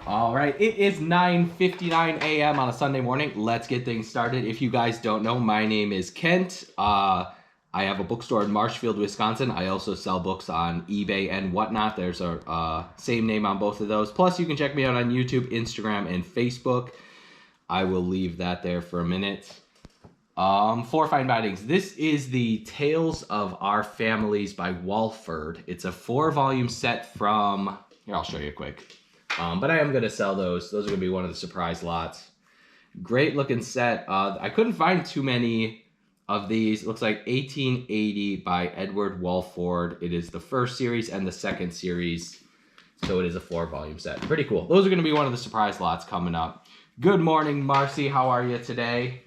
All right, it is 9:59 a.m. on a Sunday morning. Let's get things started. If you guys don't know, my name is Kent. I have a bookstore in Marshfield, Wisconsin. I also sell books on eBay and whatnot. There's a same name on both of those. Plus, you can check me out on YouTube, Instagram, and Facebook. I will leave that there for a minute. Four fine bindings. This is the Tales of Our Families by Walford. It's a 4-volume set from... Here, I'll show you quick. But I am going to sell those. Those are going to be one of the surprise lots. Great looking set. I couldn't find too many of these. It looks like 1880 by Edward Walford. It is the first series and the second series. So it is a 4-volume set. Pretty cool. Those are going to be one of the surprise lots coming up. Good morning, Marcy. How are you today?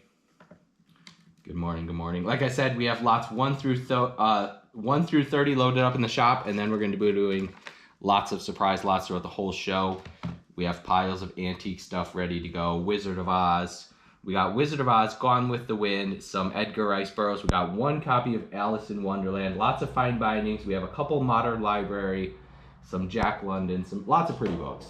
Good morning. Good morning. Like I said, we have lots 1 through 30 loaded up in the shop. And then we're going to be doing lots of surprise lots throughout the whole show. We have piles of antique stuff ready to go. Wizard of Oz. We got Wizard of Oz, Gone with the Wind, some Edgar Rice Burroughs. We got 1 copy of Alice in Wonderland. Lots of fine bindings. We have a couple Modern Library, some Jack London, lots of pretty books.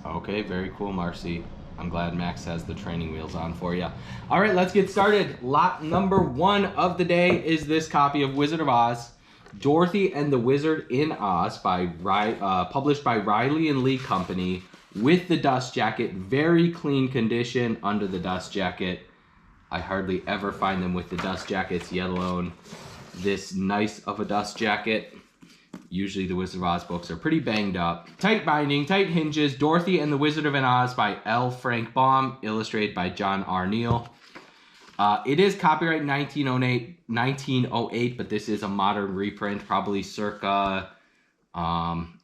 Okay, very cool, Marcy. I'm glad Max has the training wheels on for you. All right, let's get started. Lot number 1 of the day is this copy of Wizard of Oz. Dorothy and the Wizard in Oz, published by Riley and Lee Company, with the dust jacket. Very clean condition under the dust jacket. I hardly ever find them with the dust jackets, yet alone this nice of a dust jacket. Usually the Wizard of Oz books are pretty banged up. Tight binding, tight hinges. Dorothy and the Wizard of Oz by L. Frank Baum, illustrated by John R. Neal. It is copyright 1908, but this is a modern reprint, probably circa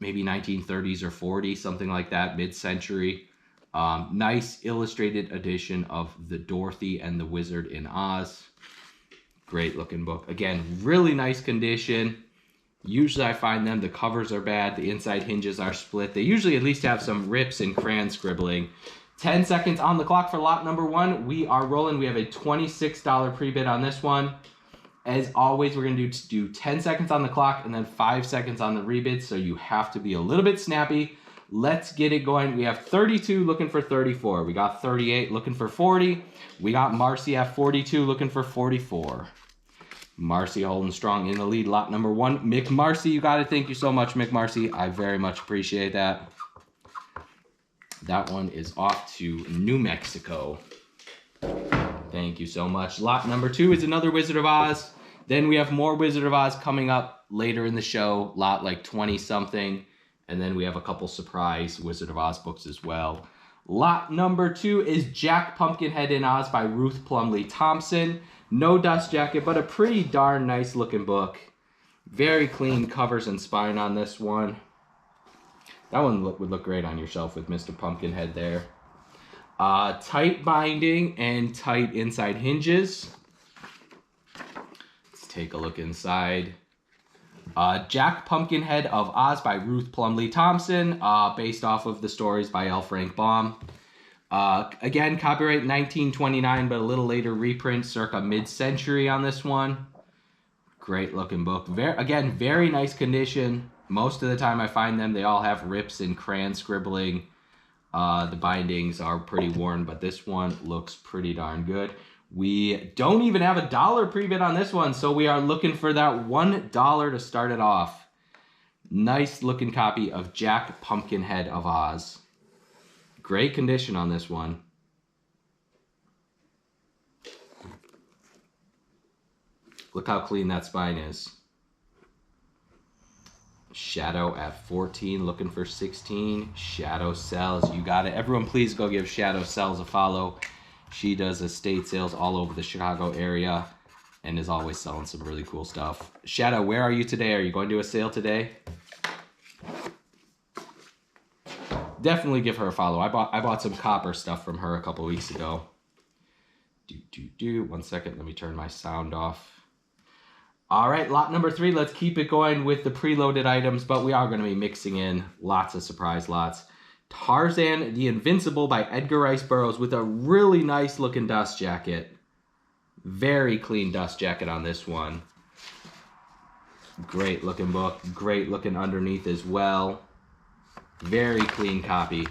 maybe 1930s or 40s, something like that, mid-century. Nice illustrated edition of the Dorothy and the Wizard in Oz. Great looking book. Again, really nice condition. Usually I find the covers are bad, the inside hinges are split. They usually at least have some rips and crayon scribbling. 10 seconds on the clock for lot number 1. We are rolling. We have a $26 pre-bid on this one. As always, we're going to do 10 seconds on the clock and then 5 seconds on the rebid, so you have to be a little bit snappy. Let's get it going. We have 32 looking for 34. We got 38 looking for 40. We got Marcy at 42 looking for 44. Marcy holding strong in the lead. Lot number 1. Mick Marcy, you got it. Thank you so much, Mick Marcy. I very much appreciate that. That one is off to New Mexico. Thank you so much. Lot number 2 is another Wizard of Oz. Then we have more Wizard of Oz coming up later in the show. Lot like 20-something. And then we have a couple surprise Wizard of Oz books as well. Lot number 2 is Jack Pumpkinhead in Oz by Ruth Plumley Thompson. No dust jacket, but a pretty darn nice looking book. Very clean covers and spine on this one. That one would look great on your shelf with Mr. Pumpkinhead there. Tight binding and tight inside hinges. Let's take a look inside. Jack Pumpkinhead of Oz by Ruth Plumley Thompson, based off of the stories by L. Frank Baum. Again, copyright 1929, but a little later reprint, circa mid-century on this one. Great looking book. Again, very nice condition. Most of the time I find they all have rips and crayon scribbling. The bindings are pretty worn, but this one looks pretty darn good. We don't even have a $1 pre-bid on this one, so we are looking for that $1 to start it off. Nice looking copy of Jack Pumpkinhead of Oz. Great condition on this one. Look how clean that spine is. Shadow at 14, looking for 16. Shadow sells. You got it. Everyone, please go give Shadow Sells a follow. She does estate sales all over the Chicago area and is always selling some really cool stuff. Shadow, where are you today? Are you going to a sale today? Definitely give her a follow. I bought some copper stuff from her a couple weeks ago. 1 second. Let me turn my sound off. All right, lot number 3. Let's keep it going with the preloaded items, but we are going to be mixing in lots of surprise lots. Tarzan the Invincible by Edgar Rice Burroughs with a really nice looking dust jacket. Very clean dust jacket on this one. Great looking book. Great looking underneath as well. Very clean copy.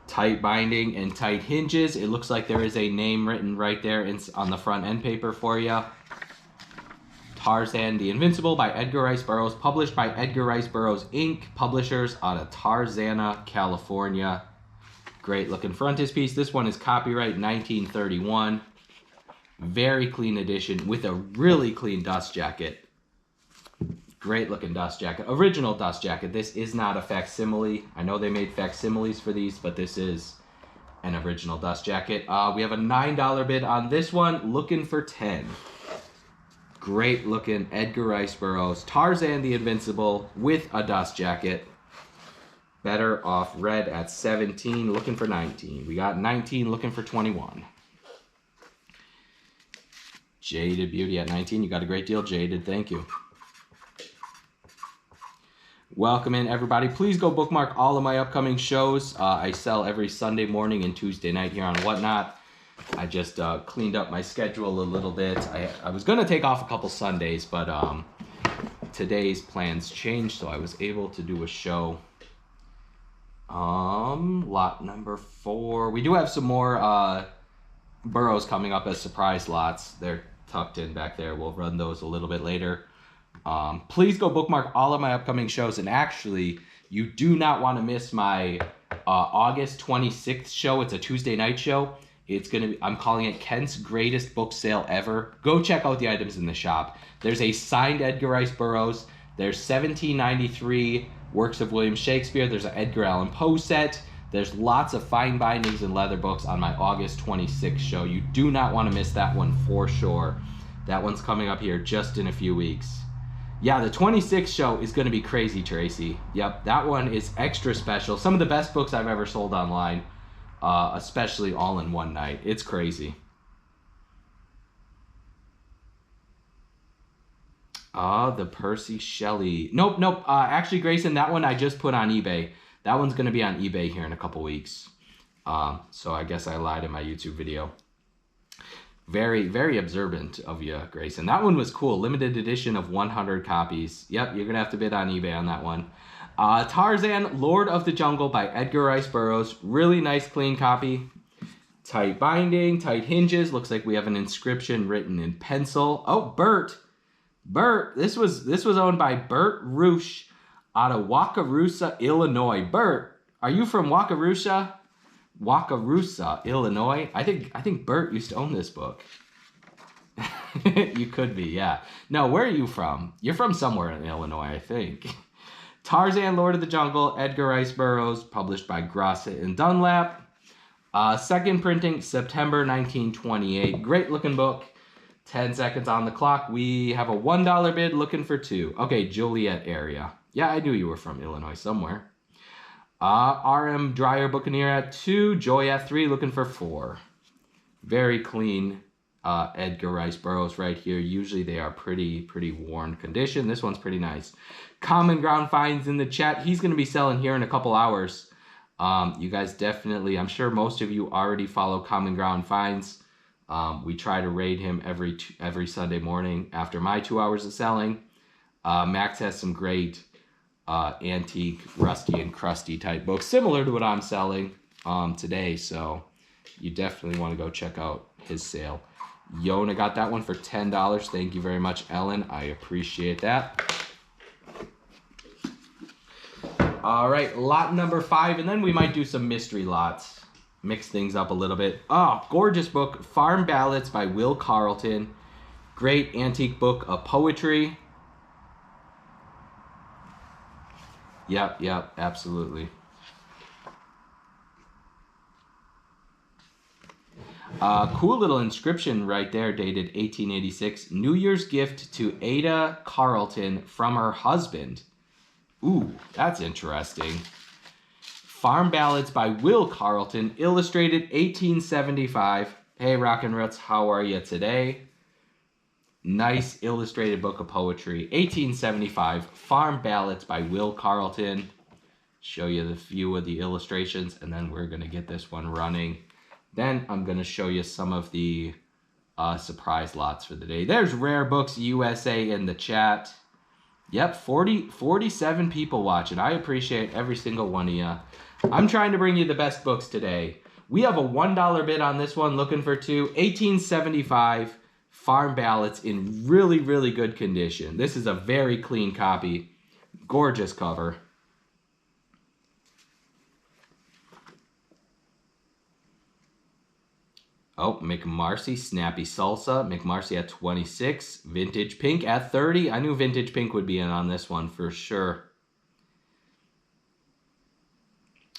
Tight binding and tight hinges. It looks like there is a name written right there on the front end paper for you. Tarzan the Invincible by Edgar Rice Burroughs, published by Edgar Rice Burroughs Inc., publishers out of Tarzana, California. Great looking frontispiece. This one is copyright 1931. Very clean edition with a really clean dust jacket. Great looking dust jacket. Original dust jacket. This is not a facsimile. I know they made facsimiles for these, but this is an original dust jacket. We have a $9 bid on this one. Looking for 10. Great looking Edgar Rice Burroughs. Tarzan the Invincible with a dust jacket. Better off red at 17. Looking for 19. We got 19. Looking for 21. Jaded Beauty at 19. You got a great deal, Jaded. Thank you. Welcome in, everybody. Please go bookmark all of my upcoming shows. I sell every Sunday morning and Tuesday night here on Whatnot. I just cleaned up my schedule a little bit. I was going to take off a couple Sundays, but today's plans changed, so I was able to do a show. Lot number 4. We do have some more Burroughs coming up as surprise lots. They're tucked in back there. We'll run those a little bit later. Please go bookmark all of my upcoming shows. And actually, you do not want to miss my August 26th show. It's a Tuesday night show. It's going to be, I'm calling it Kent's Greatest Book Sale Ever. Go check out the items in the shop. There's a signed Edgar Rice Burroughs. There's 1793 works of William Shakespeare. There's an Edgar Allan Poe set. There's lots of fine bindings and leather books on my August 26th show. You do not want to miss that one for sure. That one's coming up here just in a few weeks. Yeah, the 26th show is going to be crazy, Tracy. Yep, that one is extra special. Some of the best books I've ever sold online, especially all in one night. It's crazy. The Percy Shelley. Nope. Actually, Grayson, that one I just put on eBay. That one's going to be on eBay here in a couple weeks. So I guess I lied in my YouTube video. Very, very observant of you, Grayson. That one was cool. Limited edition of 100 copies. Yep, you're going to have to bid on eBay on that one. Tarzan, Lord of the Jungle by Edgar Rice Burroughs. Really nice, clean copy. Tight binding, tight hinges. Looks like we have an inscription written in pencil. Oh, Bert. This was owned by Bert Roosh out of Wakarusa, Illinois. Bert, are you from Wakarusa, Illinois? I think Bert used to own this book. You could be, yeah. No, where are you from? You're from somewhere in Illinois, I think. Tarzan, Lord of the Jungle, Edgar Rice Burroughs, published by Grosset and Dunlap. Second printing, September 1928. Great looking book. 10 seconds on the clock. We have a $1 bid, looking for 2. Okay, Joliet area. Yeah, I knew you were from Illinois somewhere. R.M. Dreyer Buccaneer at 2. Joy at 3, looking for 4. Very clean Edgar Rice Burroughs right here. Usually they are pretty worn condition. This one's pretty nice. Common Ground finds in the chat. He's going to be selling here in a couple hours. You guys definitely, I'm sure most of you already follow Common Ground finds. We try to raid him every Sunday morning after my 2 hours of selling. Max has some great antique, rusty and crusty type books, similar to what I'm selling today. So you definitely want to go check out his sale. Yona got that one for $10. Thank you very much, Ellen. I appreciate that. All right, lot number 5, and then we might do some mystery lots. Mix things up a little bit. Oh, gorgeous book, Farm Ballads by Will Carleton. Great antique book of poetry. Yep, absolutely. Cool little inscription right there, dated 1886. New Year's gift to Ada Carleton from her husband. Ooh, that's interesting. Farm Ballads by Will Carleton, illustrated 1875. Hey, Rockin' Roots, how are you today? Nice illustrated book of poetry, 1875. Farm Ballads by Will Carleton. Show you the few of the illustrations, and then we're going to get this one running. Then I'm going to show you some of the surprise lots for the day. There's Rare Books USA in the chat. Yep, 47 people watching. I appreciate every single one of you. I'm trying to bring you the best books today. We have a $1 bid on this one, looking for two. 1875 farm ballots in really, really good condition. This is a very clean copy. Gorgeous cover. Oh, McMarcy, Snappy Salsa. McMarcy at 26. Vintage Pink at 30. I knew Vintage Pink would be in on this one for sure.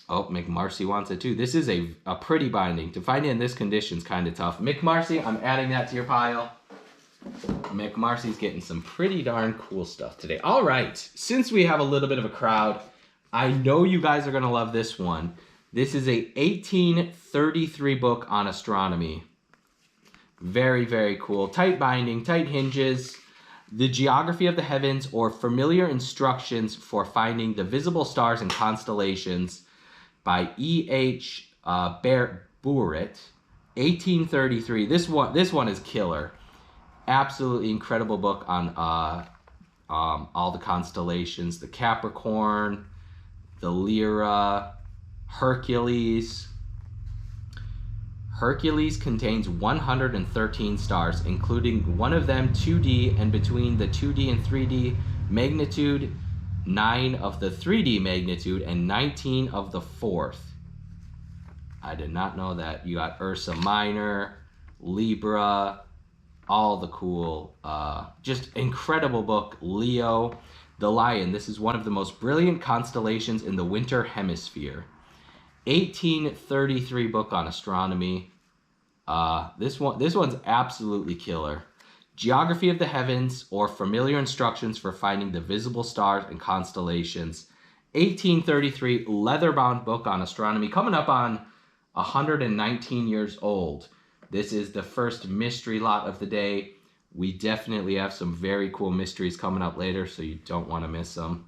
Oh, McMarcy wants it too. This is a pretty binding. To find it in this condition is kind of tough. McMarcy, I'm adding that to your pile. McMarcy's getting some pretty darn cool stuff today. All right, since we have a little bit of a crowd, I know you guys are going to love this one. This is a 1833 book on astronomy. Very, very cool. Tight binding, tight hinges. The Geography of the Heavens, or Familiar Instructions for Finding the Visible Stars and Constellations by E.H. Burroughs, 1833. This one is killer. Absolutely incredible book on all the constellations. The Capricorn, the Lyra, Hercules. Hercules contains 113 stars, including one of them 2D, and between the 2D and 3D magnitude, 9 of the 3D magnitude, and 19 of the 4th. I did not know that. You got Ursa Minor, Libra, all the cool, just incredible book. Leo, the Lion. This is one of the most brilliant constellations in the winter hemisphere. 1833 book on astronomy. This one's absolutely killer. Geography of the Heavens, or Familiar Instructions for Finding the Visible Stars and Constellations. 1833 leather-bound book on astronomy, coming up on 119 years old. This is the first mystery lot of the day. We definitely have some very cool mysteries coming up later, so you don't want to miss them.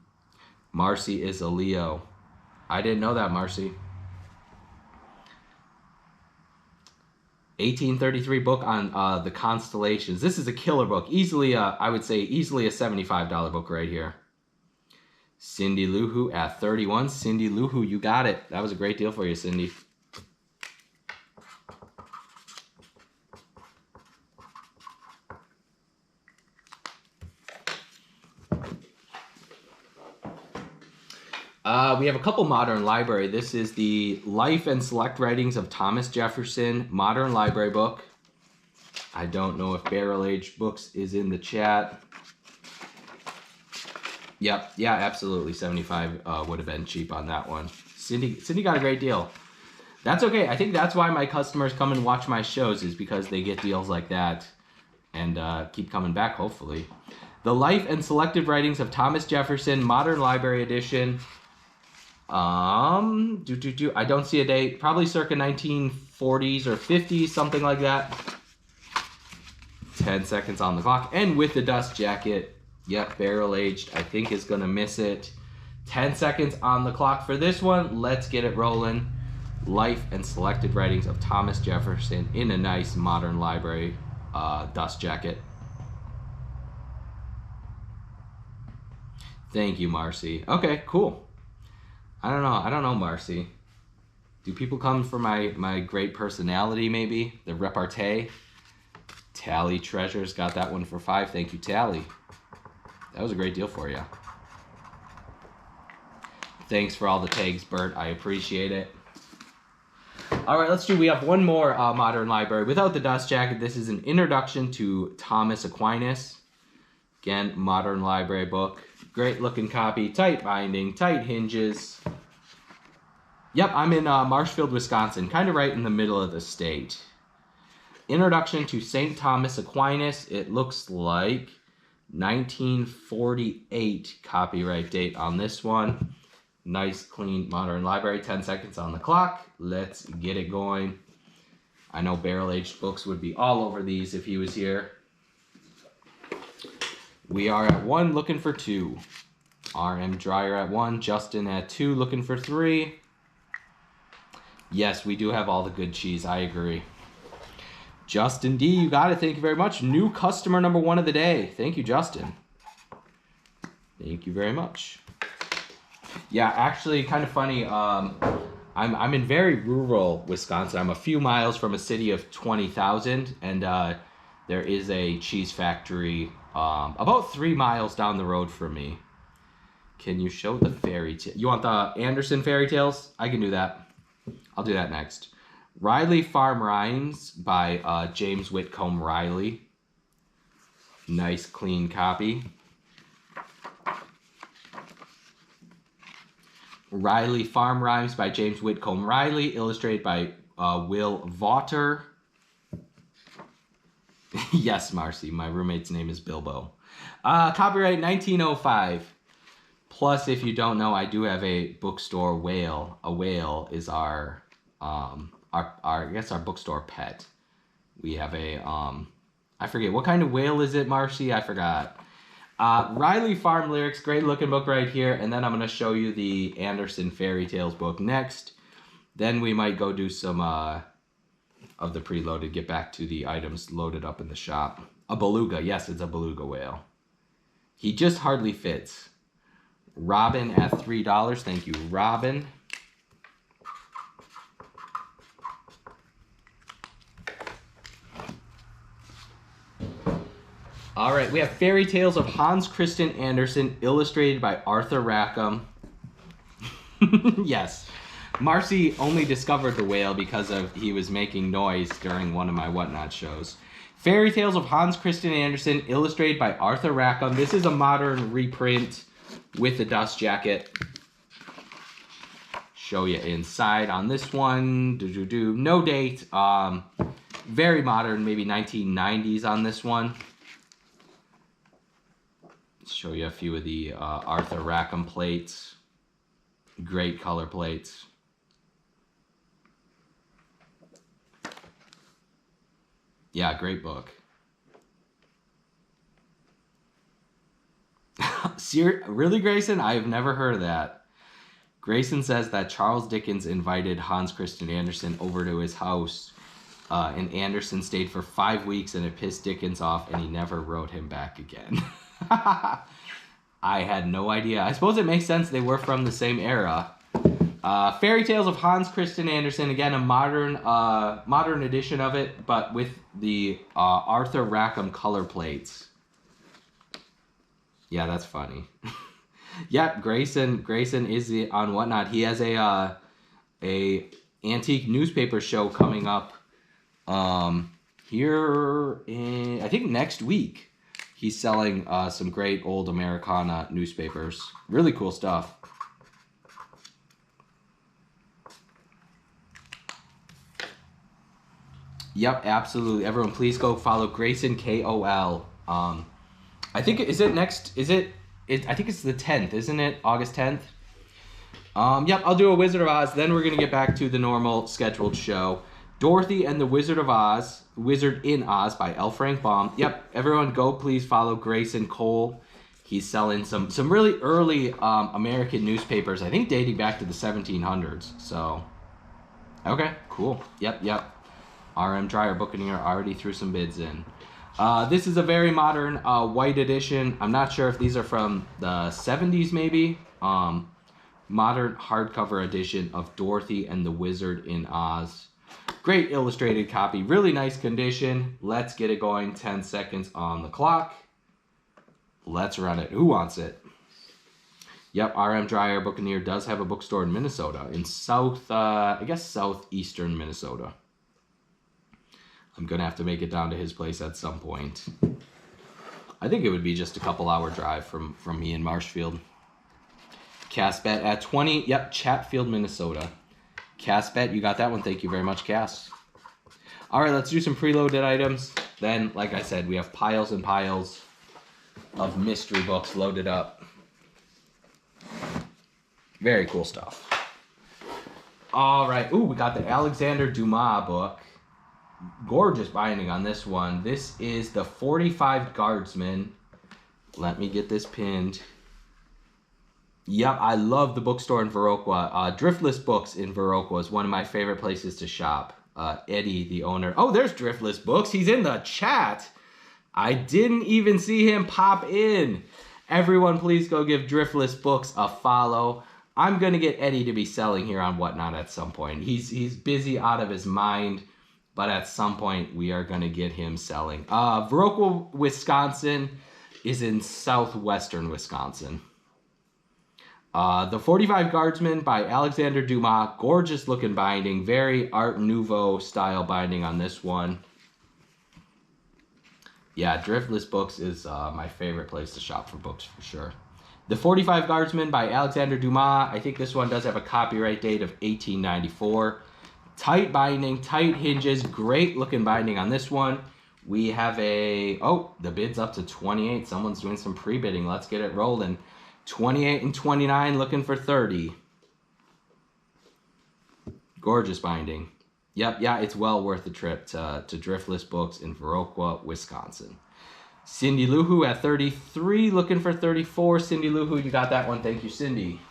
Marcy is a Leo. I didn't know that, Marcy. 1833 book on the constellations. This is a killer book. Easily, I would say easily a $75 book right here. Cindy Lou Who at 31. Cindy Lou Who, you got it. That was a great deal for you, Cindy. We have a couple modern library. This is the Life and Select Writings of Thomas Jefferson, modern library book. I don't know if Barrel Age Books is in the chat. Yep, yeah, absolutely. 75 would have been cheap on that one. Cindy got a great deal. That's okay. I think that's why my customers come and watch my shows, is because they get deals like that and keep coming back, hopefully. The Life and Selected Writings of Thomas Jefferson, modern library edition. I don't see a date. Probably circa 1940s or 50s, something like that. 10 seconds on the clock. And with the dust jacket. Yep, barrel aged. I think is going to miss it. 10 seconds on the clock for this one. Let's get it rolling. Life and Selected Writings of Thomas Jefferson in a nice modern library dust jacket. Thank you, Marcy. Okay, cool. I don't know, Marcy. Do people come for my great personality, maybe? The repartee? Tally Treasures got that one for 5. Thank you, Tally. That was a great deal for you. Thanks for all the tags, Bert. I appreciate it. All right, we have one more modern library without the dust jacket. This is an introduction to Thomas Aquinas. Again, modern library book. Great looking copy, tight binding, tight hinges. Yep, I'm in Marshfield, Wisconsin, kind of right in the middle of the state. Introduction to St. Thomas Aquinas. It looks like 1948 copyright date on this one. Nice, clean, modern library. 10 seconds on the clock. Let's get it going. I know Barrel Aged Books would be all over these if he was here. We are at 1, looking for 2. RM Dryer at 1. Justin at 2, looking for 3. Yes, we do have all the good cheese. I agree. Justin D, you got it. Thank you very much. New customer number 1 of the day. Thank you, Justin. Thank you very much. Yeah, actually, kind of funny. I'm in very rural Wisconsin. I'm a few miles from a city of 20,000, and there is a cheese factory about 3 miles down the road from me. Can you show the fairy tale? You want the Anderson fairy tales? I can do that. I'll do that next. Riley Farm Rhymes by James Whitcomb Riley. Nice, clean copy. Riley Farm Rhymes by James Whitcomb Riley, illustrated by Will Vaughter. Yes, Marcy, my roommate's name is Bilbo. Copyright 1905. Plus, if you don't know, I do have a bookstore whale. A whale is our I guess our bookstore pet. We have a I forget what kind of whale is it, Marcy? I forgot. Riley Farm Lyrics, great looking book right here. And then I'm going to show you the Anderson Fairy Tales book next. Then we might go do some of the preloaded, get back to the items loaded up in the shop. A beluga, yes, it's a beluga whale. He just hardly fits. Robin at $3. Thank you, Robin. All right, we have Fairy Tales of Hans Christian Andersen, illustrated by Arthur Rackham. Yes. Marcy only discovered the whale because he was making noise during one of my Whatnot shows. Fairy Tales of Hans Christian Andersen, illustrated by Arthur Rackham. This is a modern reprint with the dust jacket. Show you inside on this one. No date. Very modern, maybe 1990s on this one. Show you a few of the Arthur Rackham plates. Great color plates. Yeah, great book. Really, Grayson? I have never heard of that. Grayson says that Charles Dickens invited Hans Christian Andersen over to his house, and Andersen stayed for 5 weeks, and it pissed Dickens off, and he never wrote him back again. I had no idea. I suppose it makes sense, they were from the same era. Fairy Tales of Hans Christian Andersen, again a modern edition of it, but with the Arthur Rackham color plates. Yeah, that's funny. Yep, Grayson is on Whatnot. He has a antique newspaper show coming up here in, I think, next week. He's selling some great old Americana newspapers. Really cool stuff. Yep, absolutely. Everyone, please go follow Grayson KOL. I think I think it's the 10th, isn't it? August 10th. Yep, I'll do a Wizard of Oz. Then we're gonna get back to the normal scheduled show. Dorothy and the Wizard of Oz, Wizard in Oz by L. Frank Baum. Yep, everyone go please follow Grayson Cole. He's selling some really early American newspapers, I think dating back to the 1700s. So, okay, cool. Yep. RM Dryer Buccaneer already threw some bids in. This is a very modern white edition. I'm not sure if these are from the 70s maybe. Modern hardcover edition of Dorothy and the Wizard in Oz. Great illustrated copy, really nice condition. Let's get it going. 10 seconds on the clock. Let's run it. Who wants it? Yep, RM Dryer Buccaneer does have a bookstore in Minnesota, in southeastern Minnesota. I'm gonna have to make it down to his place at some point. I think it would be just a couple hour drive from me in Marshfield. Cass Bet at 20. Yep, Chatfield, Minnesota. Cass Bet, you got that one. Thank you very much, Cass. All right, let's do some preloaded items. Then, like I said, we have piles and piles of mystery books loaded up. Very cool stuff. All right. Ooh, we got the Alexander Dumas book. Gorgeous binding on this one. This is the 45 Guardsmen. Let me get this pinned. Yep, I love the bookstore in Viroqua. Driftless Books in Viroqua is one of my favorite places to shop. Eddie, the owner. Oh, there's Driftless Books. He's in the chat. I didn't even see him pop in. Everyone, please go give Driftless Books a follow. I'm going to get Eddie to be selling here on Whatnot at some point. He's busy out of his mind, but at some point we are going to get him selling. Viroqua, Wisconsin is in southwestern Wisconsin. The 45 Guardsmen by Alexander Dumas. Gorgeous looking binding. Very Art Nouveau style binding on this one. Yeah, Driftless Books is my favorite place to shop for books for sure. The 45 Guardsmen by Alexander Dumas. I think this one does have a copyright date of 1894. Tight binding, tight hinges, great looking binding on this one. We have a, oh, the bid's up to 28. Someone's doing some pre-bidding. Let's get it rolling. 28 and 29 looking for 30. Gorgeous binding. Yep, yeah, it's well worth the trip to Driftless Books in Viroqua, Wisconsin. Cindy Lou Who at 33, looking for 34. Cindy Lou Who, you got that one. Thank you, Cindy.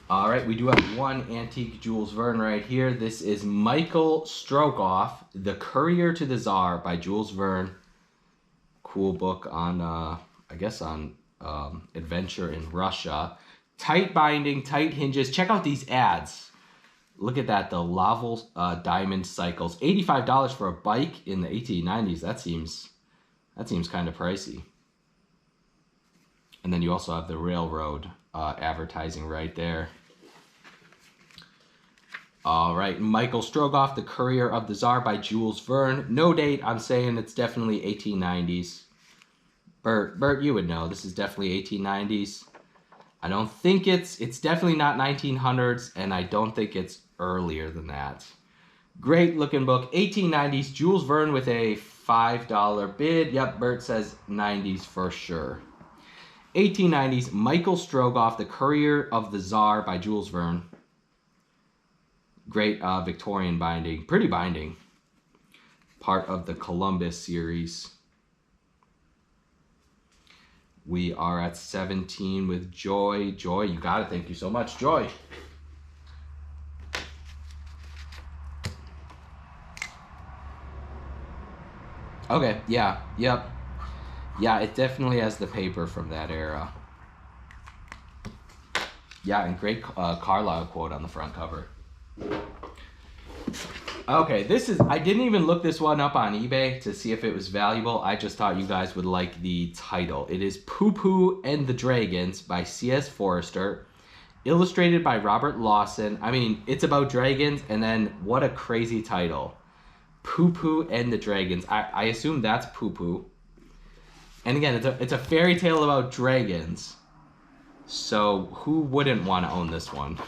All right, we do have one antique Jules Verne right here. This is Michael Strogoff, The Courier to the Tsar by Jules Verne. Cool book on, I guess on adventure in Russia. Tight binding, tight hinges. Check out these ads. Look at that, the Laval Diamond Cycles. $85 for a bike in the 1890s. That seems kind of pricey. And then you also have the railroad advertising right there. All right, Michael Strogoff, The Courier of the Tsar by Jules Verne. No date, I'm saying it's definitely 1890s. Bert, you would know. This is definitely 1890s. I don't think it's definitely not 1900s, and I don't think it's earlier than that. Great looking book, 1890s, Jules Verne with a $5 bid. Yep, Bert says 90s for sure. 1890s, Michael Strogoff, The Courier of the Tsar by Jules Verne. Great Victorian binding, pretty binding. Part of the Columbus series. We are at 17 with Joy. Joy, you got it. Thank you so much, Joy. Okay, yeah, yep. Yeah, it definitely has the paper from that era. Yeah, and great Carlyle quote on the front cover. Okay, this is, I didn't even look this one up on eBay to see if it was valuable. I just thought you guys would like the title. It is Pooh Pooh and the Dragons by C.S. Forester, illustrated by Robert Lawson. I mean, it's about dragons, and then what a crazy title. Pooh Pooh and the Dragons. I assume that's Pooh Pooh. And again, it's a fairy tale about dragons. So who wouldn't want to own this one?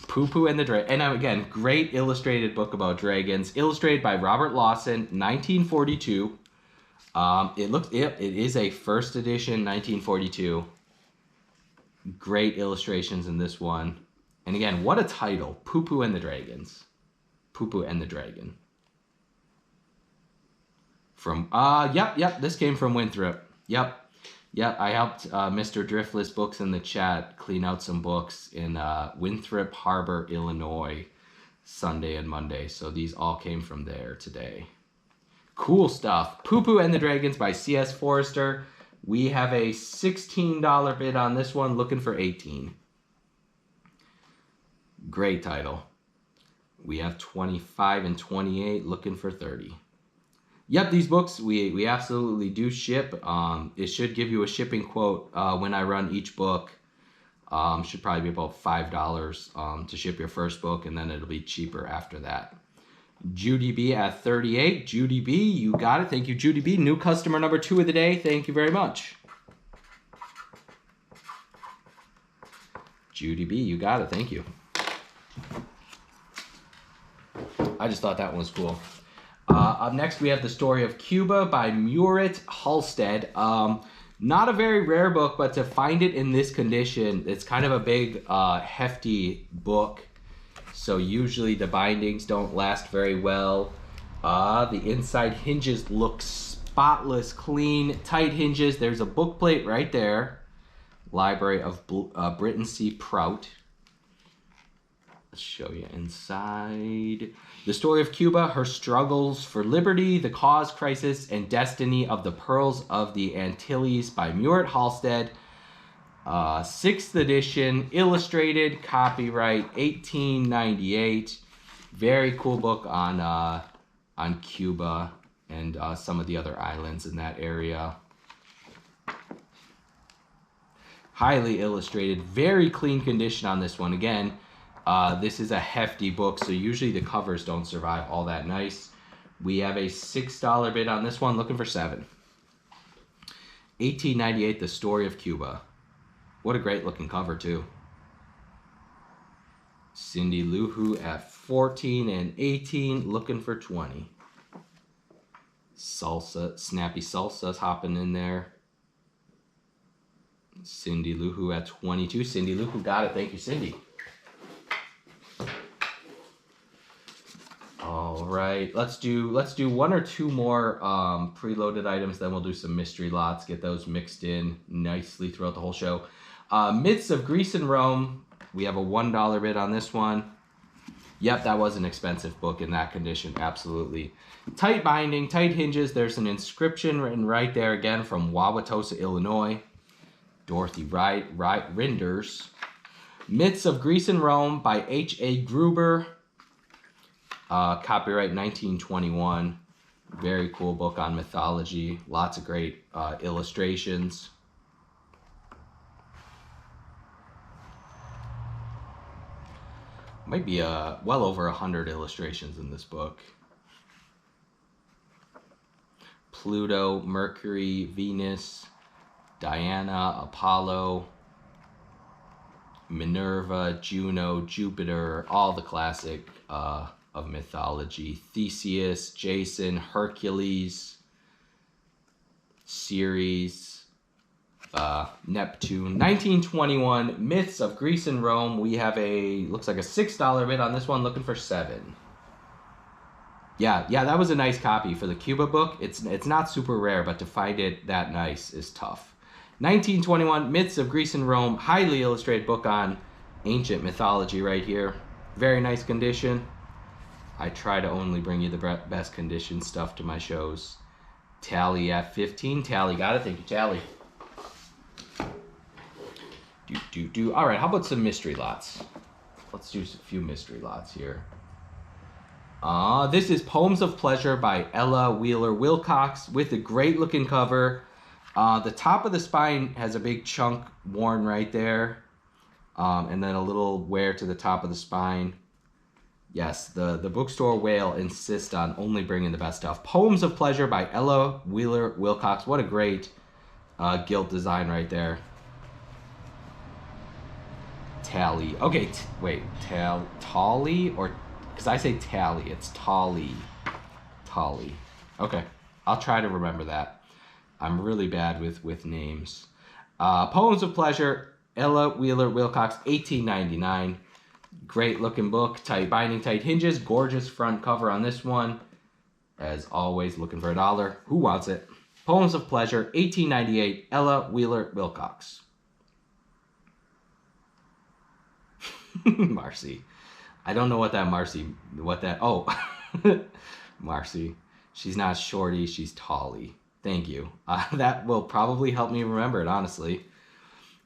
Pooh Pooh and the Dragon. And again, great illustrated book about dragons. Illustrated by Robert Lawson, 1942. It is a first edition, 1942. Great illustrations in this one. And again, what a title. Pooh Pooh and the Dragons. Pooh Pooh and the Dragon. From, yep, this came from Winthrop. Yep, I helped Mr. Driftless Books in the chat clean out some books in Winthrop Harbor, Illinois, Sunday and Monday. So these all came from there today. Cool stuff. Pooh Pooh and the Dragons by C.S. Forester. We have a $16 bid on this one, looking for 18. Great title. We have 25 and 28, looking for 30. Yep, these books we absolutely do ship. It should give you a shipping quote when I run each book. Should probably be about $5 to ship your first book, and then it'll be cheaper after that. Judy B at 38. Judy B, you got it. Thank you, Judy B. New customer number 2 of the day. Thank you very much. Judy B, you got it. Thank you. I just thought that one was cool. Up next, we have The Story of Cuba by Murat Halstead. Not a very rare book, but to find it in this condition, it's kind of a big, hefty book. So usually the bindings don't last very well. The inside hinges look spotless, clean, tight hinges. There's a book plate right there. Library of Britton C. Prout. Let's show you inside. The story of Cuba, her struggles for liberty, the cause, crisis, and destiny of the Pearls of the Antilles by Murat Halstead. 6th edition, illustrated, copyright 1898. Very cool book on Cuba and some of the other islands in that area. Highly illustrated, very clean condition on this one. Again, this is a hefty book, so usually the covers don't survive all that nice. We have a $6 bid on this one, looking for $7. 1898, The Story of Cuba. What a great looking cover too. Cindy Lou Who at 14 and 18, looking for 20. Salsa, Snappy Salsa's hopping in there. Cindy Lou Who at 22. Cindy Lou Who got it. Thank you, Cindy. All right, let's do one or two more preloaded items, then we'll do some mystery lots, get those mixed in nicely throughout the whole show. Myths of Greece and Rome. We have a $1 bid on this one. Yep, that was an expensive book in that condition, absolutely. Tight binding, tight hinges. There's an inscription written right there again from Wauwatosa, Illinois. Dorothy Rinders. Myths of Greece and Rome by H.A. Gruber. Copyright 1921. Very cool book on mythology. Lots of great illustrations. Might be well over 100 illustrations in this book. Pluto, Mercury, Venus, Diana, Apollo, Minerva, Juno, Jupiter, all the classic of mythology. Theseus, Jason, Hercules, Ceres, Neptune. 1921, Myths of Greece and Rome. We have looks like a $6 bid on this one, looking for $7. Yeah, that was a nice copy for the Cuba book. It's not super rare, but to find it that nice is tough. 1921, Myths of Greece and Rome, highly illustrated book on ancient mythology right here. Very nice condition. I try to only bring you the best condition stuff to my shows. Tally at 15. Tally got it. Thank you, Tally. All right, how about some mystery lots? Let's do a few mystery lots here. This is Poems of Pleasure by Ella Wheeler Wilcox with a great looking cover. The top of the spine has a big chunk worn right there. And then a little wear to the top of the spine. Yes, the bookstore whale insists on only bringing the best stuff. Poems of Pleasure by Ella Wheeler Wilcox. What a great gilt design right there. Tally. Okay, wait. Tally or... Because I say tally. It's Tally. Tally. Okay. I'll try to remember that. I'm really bad with names. Poems of Pleasure, Ella Wheeler Wilcox, 1899. Great looking book. Tight binding, tight hinges. Gorgeous front cover on this one. As always, looking for $1. Who wants it? Poems of Pleasure, 1898. Ella Wheeler Wilcox. Marcy. I don't know what that, oh, Marcy. She's not shorty, she's tally. Thank you. That will probably help me remember it, honestly.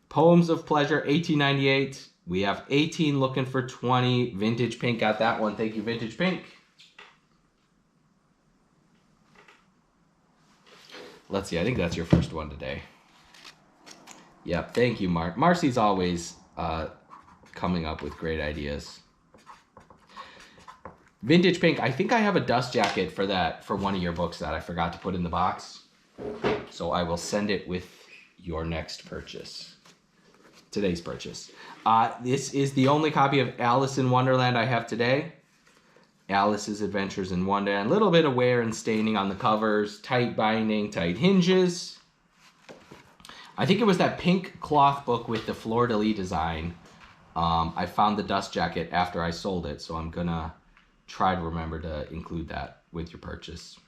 Poems of Pleasure, 1898. We have 18 looking for 20. Vintage Pink got that one. Thank you, Vintage Pink. Let's see, I think that's your first one today. Yep, thank you, Mark. Marcy's always coming up with great ideas. Vintage Pink, I think I have a dust jacket for one of your books that I forgot to put in the box. So I will send it with your next purchase. Today's purchase. This is the only copy of Alice in Wonderland I have today. Alice's Adventures in Wonderland. A little bit of wear and staining on the covers. Tight binding, tight hinges. I think it was that pink cloth book with the fleur-de-lis design. I found the dust jacket after I sold it, so I'm gonna try to remember to include that with your purchase.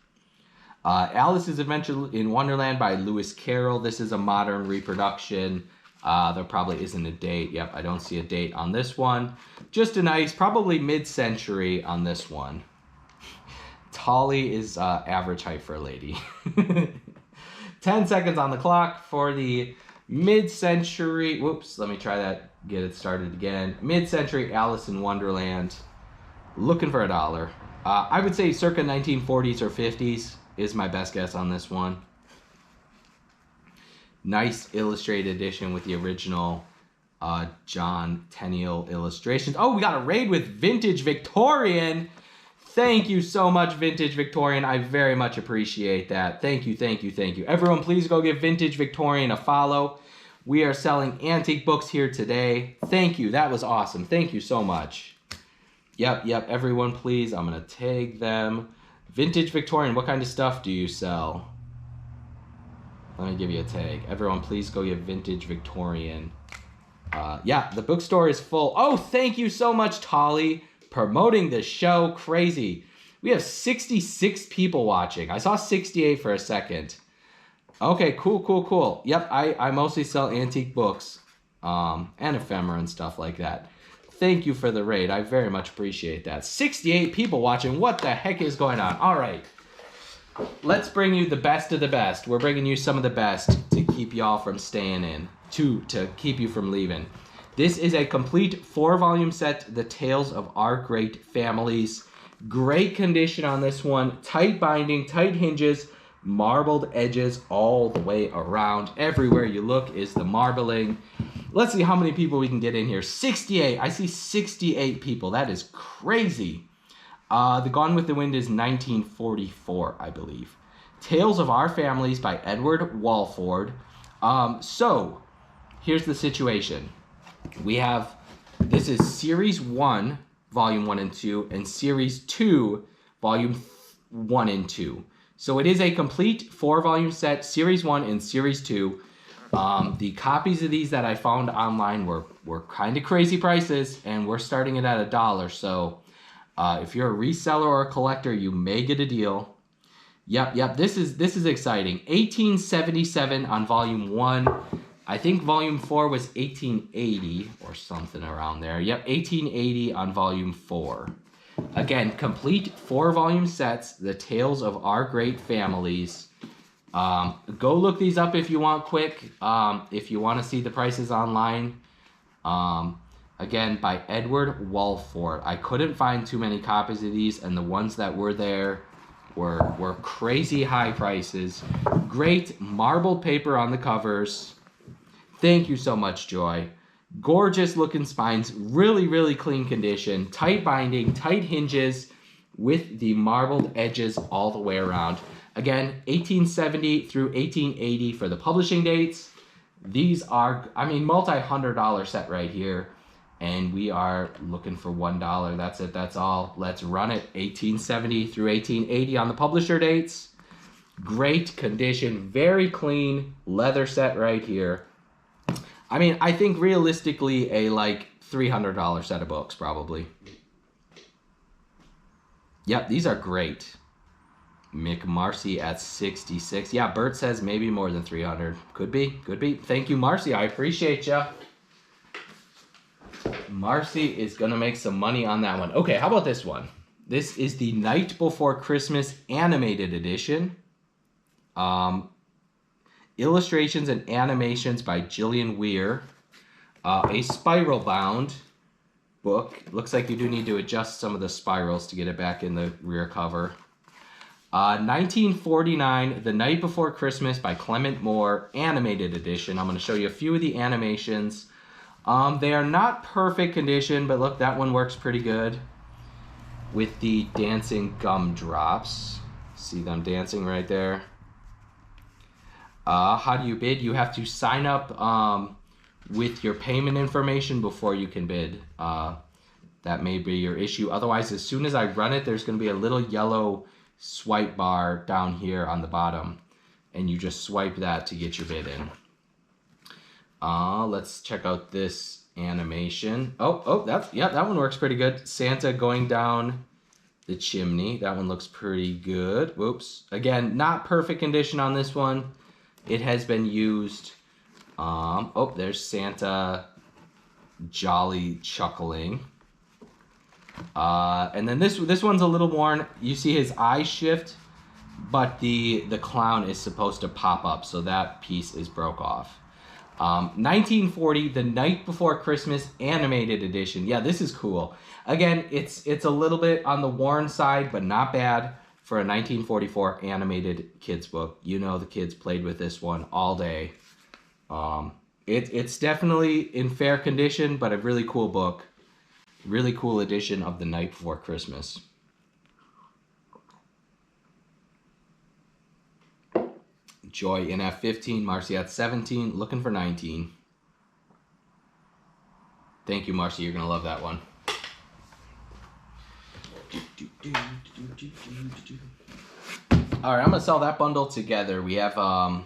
Alice's Adventure in Wonderland by Lewis Carroll. This is a modern reproduction. There probably isn't a date. Yep, I don't see a date on this one. Just a nice, probably mid-century on this one. Tolly is average height for a lady. 10 seconds on the clock for the mid-century. Whoops, let me try that. Get it started again. Mid-century Alice in Wonderland. Looking for $1. I would say circa 1940s or 50s is my best guess on this one. Nice illustrated edition with the original John Tenniel illustrations. Oh, we got a raid with Vintage Victorian. Thank you so much, Vintage Victorian. I very much appreciate that. Thank you, thank you, thank you. Everyone, please go give Vintage Victorian a follow. We are selling antique books here today. Thank you. That was awesome. Thank you so much. Yep. Everyone, please. I'm going to tag them. Vintage Victorian, what kind of stuff do you sell? Let me give you a tag. Everyone, please go give Vintage Victorian. Yeah, the bookstore is full. Oh, thank you so much, Tolly. Promoting the show. Crazy. We have 66 people watching. I saw 68 for a second. Okay, cool. Yep, I mostly sell antique books and ephemera and stuff like that. Thank you for the raid. I very much appreciate that. 68 people watching. What the heck is going on? All right. Let's bring you the best of the best. We're bringing you some of the best to keep y'all from staying in, to keep you from leaving. This is a complete 4-volume set, The Tales of Our Great Families. Great condition on this one. Tight binding, tight hinges, marbled edges all the way around. Everywhere you look is the marbling. Let's see how many people we can get in here. 68. I see 68 people. That is crazy. The Gone with the Wind is 1944, I believe. Tales of Our Families by Edward Walford. So, here's the situation. We have, this is Series 1, Volume 1 and 2, and Series 2, Volume 1 and 2. So it is a complete 4-volume set, Series 1 and Series 2. The copies of these that I found online were kind of crazy prices, and we're starting it at $1, so... if you're a reseller or a collector, you may get a deal. Yep. This is exciting. 1877 on Volume 1. I think Volume 4 was 1880 or something around there. Yep, 1880 on Volume 4. Again, complete 4-volume sets, The Tales of Our Great Families. Go look these up if you want quick. If you want to see the prices online. Again, by Edward Walford. I couldn't find too many copies of these, and the ones that were there were crazy high prices. Great marbled paper on the covers. Thank you so much, Joy. Gorgeous looking spines. Really clean condition. Tight binding, tight hinges with the marbled edges all the way around. Again, 1870 through 1880 for the publishing dates. These are, multi-$100 set right here. And we are looking for $1. That's it. That's all. Let's run it. 1870 through 1880 on the publisher dates. Great condition. Very clean leather set right here. I think realistically a $300 set of books probably. Yep, these are great. McMarcy at 66. Yeah, Bert says maybe more than 300. Could be. Thank you, Marcy. I appreciate ya. Marcy is going to make some money on that one. Okay, how about this one? This is the Night Before Christmas animated edition. Illustrations and animations by Gillian Weir. A spiral bound book. Looks like you do need to adjust some of the spirals to get it back in the rear cover. 1949, The Night Before Christmas by Clement Moore, animated edition. I'm going to show you a few of the animations. They are not perfect condition, but look, that one works pretty good with the dancing gumdrops. See them dancing right there. How do you bid? You have to sign up with your payment information before you can bid. That may be your issue. Otherwise, as soon as I run it, there's going to be a little yellow swipe bar down here on the bottom, and you just swipe that to get your bid in. Let's check out this animation. That one works pretty good. Santa going down the chimney. That one looks pretty good. Whoops. Again, not perfect condition on this one. It has been used Oh, there's Santa jolly chuckling. And then this one's a little worn. You see his eyes shift, but the clown is supposed to pop up, so that piece is broke off. 1940, The Night Before Christmas animated edition. Yeah, this is cool. Again, it's a little bit on the worn side, but not bad for a 1944 animated kids book. You know the kids played with this one all day. It's definitely in fair condition, but a really cool book. Really cool edition of The Night Before Christmas. Joy in F15, Marcy at 17, looking for 19. Thank you, Marcy. You're going to love that one. All right, I'm going to sell that bundle together. We have a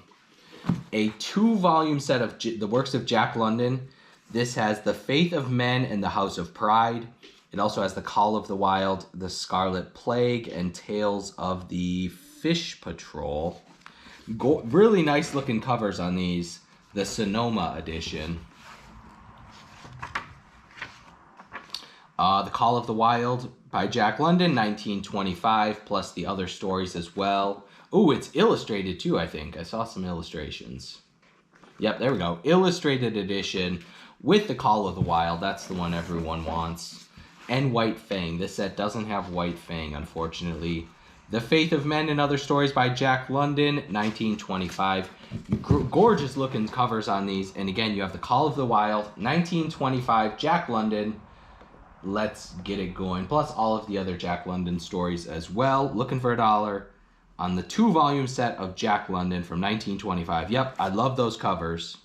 2-volume set of the works of Jack London. This has The Faith of Men and the House of Pride. It also has The Call of the Wild, The Scarlet Plague, and Tales of the Fish Patrol. Really nice looking covers on these. The Sonoma edition. The Call of the Wild by Jack London, 1925, plus the other stories as well. Ooh, it's illustrated too, I think. I saw some illustrations. Yep, there we go. Illustrated edition with The Call of the Wild. That's the one everyone wants. And White Fang. This set doesn't have White Fang, unfortunately. The Faith of Men and Other Stories by Jack London, 1925. Gorgeous looking covers on these. And again, you have The Call of the Wild, 1925, Jack London. Let's get it going. Plus all of the other Jack London stories as well. Looking for $1 on the 2-volume set of Jack London from 1925. Yep, I love those covers.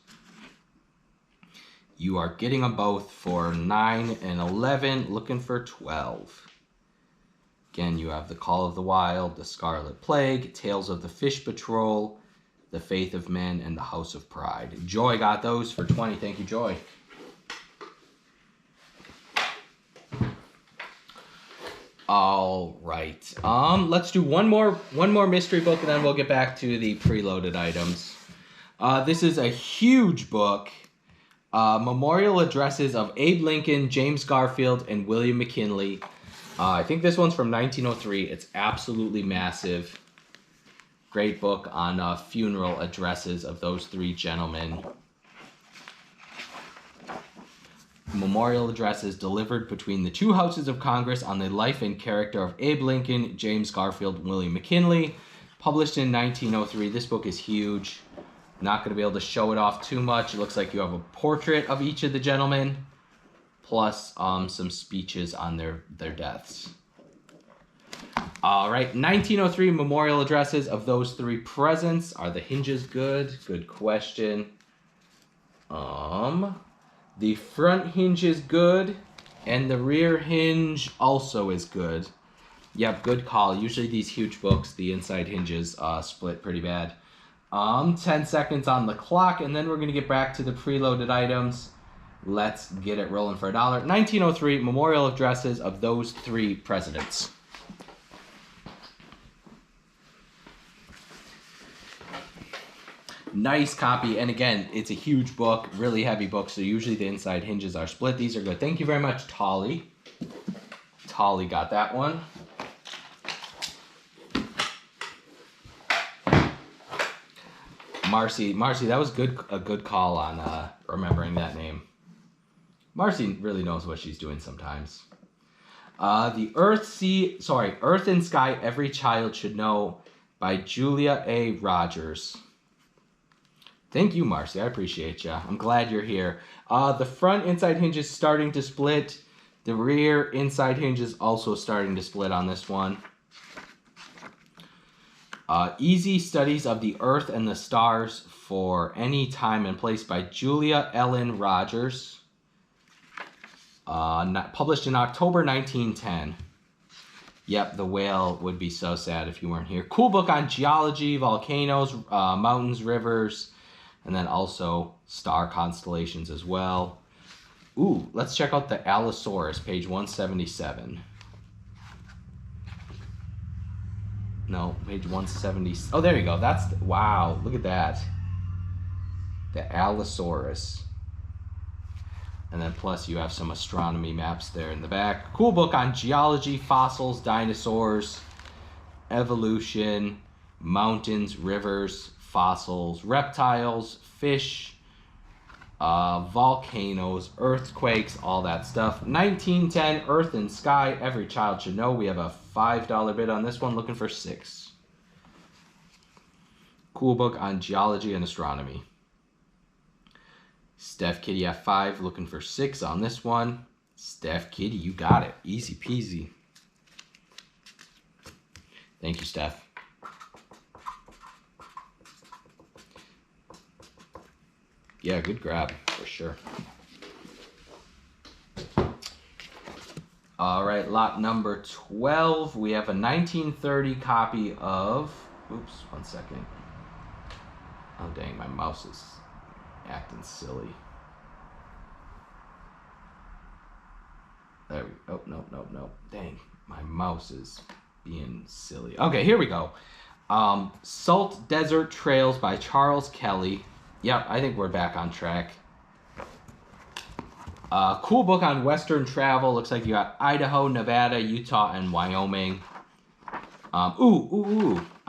You are getting them both for $9 and $11. Looking for $12. Again, you have The Call of the Wild, The Scarlet Plague, Tales of the Fish Patrol, The Faith of Men, and The House of Pride. Joy got those for $20. Thank you, Joy. All right. Let's do one more mystery book, and then we'll get back to the preloaded items. This is a huge book. Memorial addresses of Abe Lincoln, James Garfield, and William McKinley. I think this one's from 1903. It's absolutely massive. Great book on funeral addresses of those 3 gentlemen. Memorial addresses delivered between the 2 houses of Congress on the life and character of Abe Lincoln, James Garfield, and William McKinley. Published in 1903. This book is huge. Not going to be able to show it off too much. It looks like you have a portrait of each of the gentlemen, plus some speeches on their deaths. All right, 1903 memorial addresses of those 3 presidents. Are the hinges good? Good question. The front hinge is good, and the rear hinge also is good. Yep, good call. Usually these huge books, the inside hinges split pretty bad. 10 seconds on the clock, and then we're going to get back to the preloaded items. Let's get it rolling for $1. 1903 memorial addresses of those 3 presidents. Nice copy, and again, it's a huge book, really heavy book, so usually the inside hinges are split. These are good. Thank you very much, Tolly. Tolly got that one. Marcy, that was a good call on remembering that name. Marcy really knows what she's doing sometimes. The Earth and Sky Every Child Should Know by Julia A. Rogers. Thank you, Marcy. I appreciate you. I'm glad you're here. The front inside hinge is starting to split. The rear inside hinge is also starting to split on this one. Easy Studies of the Earth and the Stars for Any Time and Place by Julia Ellen Rogers. Published in October 1910. Yep, the whale would be so sad if you weren't here. Cool book on geology, volcanoes, mountains, rivers, and then also star constellations as well. Ooh, let's check out the Allosaurus, page 177. No, page 170. Oh, there you go. Wow, look at that. The Allosaurus. And then plus you have some astronomy maps there in the back. Cool book on geology, fossils, dinosaurs, evolution, mountains, rivers, fossils, reptiles, fish, volcanoes, earthquakes, all that stuff. 1910, Earth and Sky, Every Child Should Know. We have a $5 bid on this one, looking for $6. Cool book on geology and astronomy. Steph Kitty F5, looking for $6 on this one. Steph Kitty, you got it. Easy peasy. Thank you, Steph. Yeah, good grab, for sure. All right, lot number 12. We have a 1930 copy of... Oops, one second. Oh, dang, my mouse is acting silly. There we go. Oh, no. Dang, my mouse is being silly. Okay, here we go. Salt Desert Trails by Charles Kelly. Yep, I think we're back on track. Cool book on Western travel. Looks like you got Idaho, Nevada, Utah, and Wyoming. I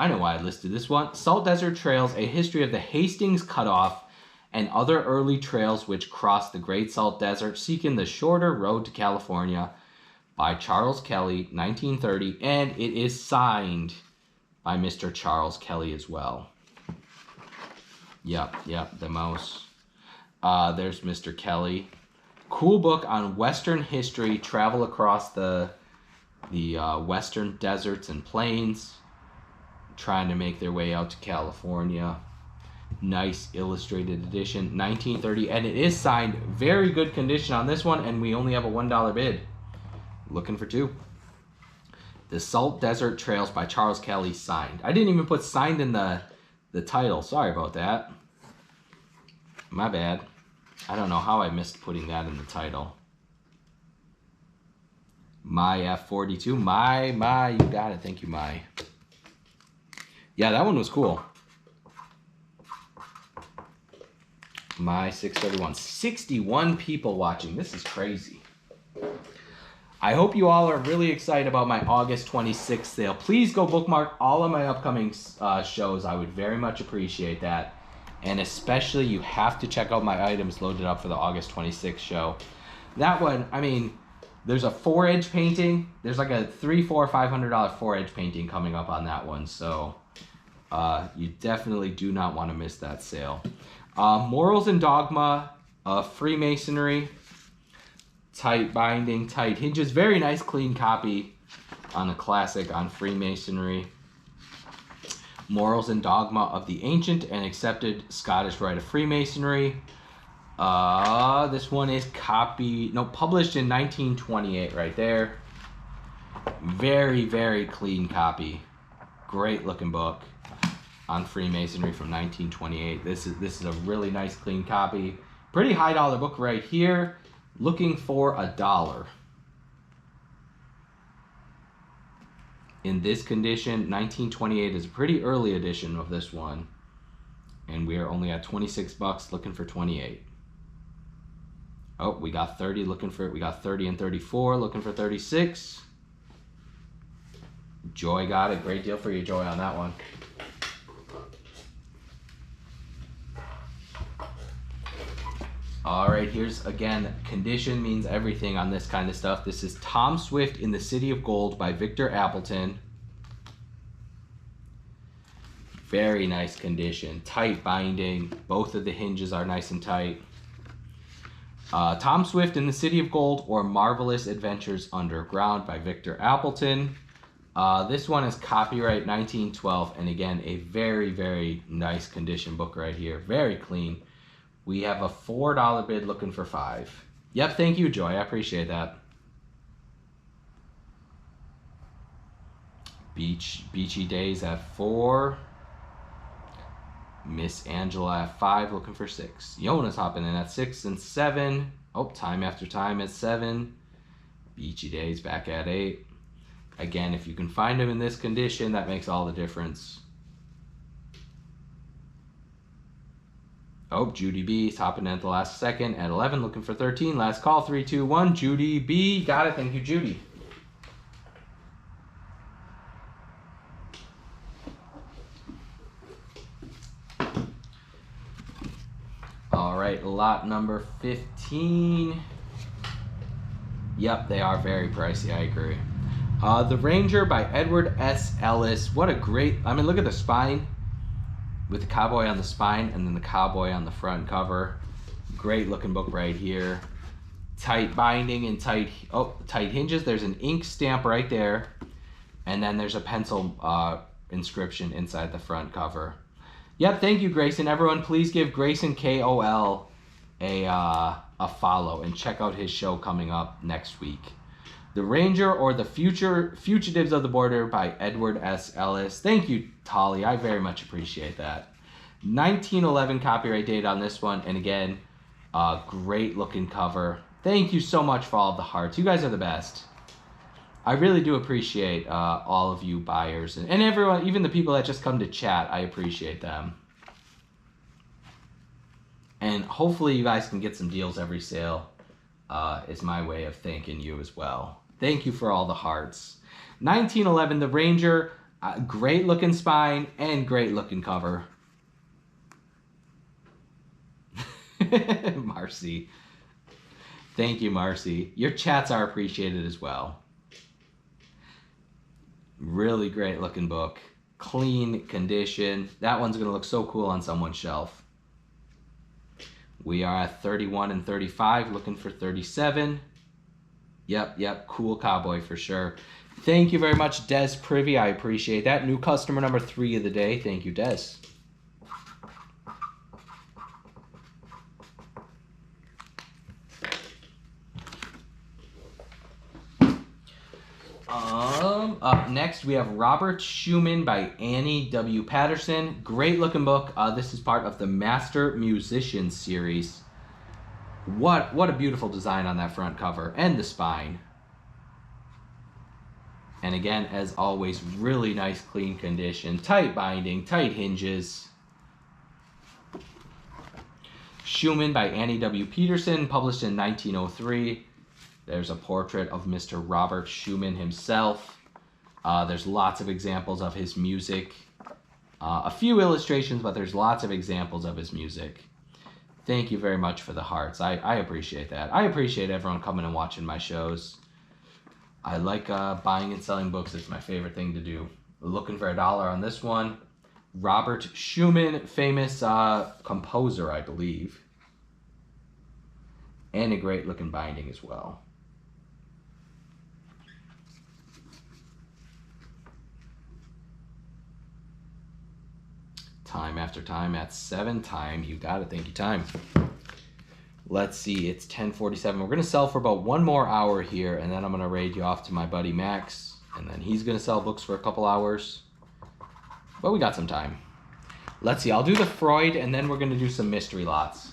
know why I listed this one. Salt Desert Trails, A History of the Hastings Cutoff and Other Early Trails Which Crossed the Great Salt Desert, Seeking the Shorter Road to California, by Charles Kelly, 1930. And it is signed by Mr. Charles Kelly as well. Yep, the mouse. There's Mr. Kelly. Cool book on Western history, travel across the western deserts and plains, trying to make their way out to California. Nice illustrated edition, 1930, and it is signed. Very good condition on this one, and we only have a $1 bid. Looking for $2. The Salt Desert Trails by Charles Kelly, signed. I didn't even put signed in the title. Sorry about that. My bad. I don't know how I missed putting that in the title. My F42. My, you got it. Thank you, my. Yeah, that one was cool. My 631. 61 people watching. This is crazy. I hope you all are really excited about my August 26th sale. Please go bookmark all of my upcoming shows. I would very much appreciate that. And especially, you have to check out my items loaded up for the August 26th show. That one, I mean, there's a 4-edge painting. There's like a $300, $400, $500 4-edge painting coming up on that one. So you definitely do not want to miss that sale. Morals and Dogma of Freemasonry. Tight binding, tight hinges. Very nice, clean copy on a classic on Freemasonry. Morals and Dogma of the Ancient and Accepted Scottish Rite of Freemasonry. This one is published in 1928 right there. Very, very clean copy. Great looking book on Freemasonry from 1928. This is a really nice, clean copy. Pretty high dollar book right here. Looking for $1. In this condition, 1928 is a pretty early edition of this one. And we are only at $26, looking for 28. Oh, we got 30, we got 30 and 34, looking for 36. Joy got it. Great deal for you, Joy, on that one. All right, here's, again, condition means everything on this kind of stuff. This is Tom Swift in the City of Gold by Victor Appleton. Very nice condition. Tight binding. Both of the hinges are nice and tight. Tom Swift in the City of Gold or Marvelous Adventures Underground by Victor Appleton. This one is copyright 1912, and again, a very, very nice condition book right here. Very clean. We have a $4 bid, looking for $5. Yep, thank you, Joy. I appreciate that. Beachy Days at 4. Miss Angela at 5, looking for 6. Yona's hopping in at 6 and 7. Oh, Time After Time at 7. Beachy Days back at 8. Again, if you can find them in this condition, that makes all the difference. Oh, Judy B is hopping in at the last second at 11, looking for 13. Last call, 3, 2, 1. Judy B. Got it. Thank you, Judy. All right, lot number 15. Yep, they are very pricey. I agree. The Ranger by Edward S. Ellis. What a great... I mean, look at the spine. With the cowboy on the spine and then the cowboy on the front cover. Great looking book right here. Tight binding and tight hinges. There's an ink stamp right there. And then there's a pencil inscription inside the front cover. Yep, thank you, Grayson. Everyone, please give Grayson KOL a follow and check out his show coming up next week. The Ranger or the Fugitives of the Border by Edward S. Ellis. Thank you, Tolly. I very much appreciate that. 1911 copyright date on this one. And again, great looking cover. Thank you so much for all of the hearts. You guys are the best. I really do appreciate all of you buyers. And everyone, even the people that just come to chat, I appreciate them. And hopefully you guys can get some deals every sale. Is my way of thanking you as well. Thank you for all the hearts. 1911, The Ranger, great looking spine and great looking cover. Marcy. Thank you, Marcy. Your chats are appreciated as well. Really great looking book. Clean condition. That one's going to look so cool on someone's shelf. We are at 31 and 35, looking for 37. Yep, cool cowboy for sure. Thank you very much, Des Privy. I appreciate that. New customer number 3 of the day. Thank you, Des. Up next, we have Robert Schumann by Annie W. Patterson. Great looking book. This is part of the Master Musician series. What a beautiful design on that front cover and the spine. And again, as always, really nice clean condition. Tight binding, tight hinges. Schumann by Annie W. Peterson, published in 1903. There's a portrait of Mr. Robert Schumann himself. There's lots of examples of his music. A few illustrations, but there's lots of examples of his music. Thank you very much for the hearts. I appreciate that. I appreciate everyone coming and watching my shows. I like buying and selling books. It's my favorite thing to do. Looking for $1 on this one. Robert Schumann, famous composer, I believe. And a great looking binding as well. Time after time at 7 time. You got it. Thank you, Time. Let's see. It's 10:47. We're going to sell for about 1 more hour here, and then I'm going to raid you off to my buddy Max, and then he's going to sell books for a couple hours. But we got some time. Let's see. I'll do the Freud, and then we're going to do some mystery lots.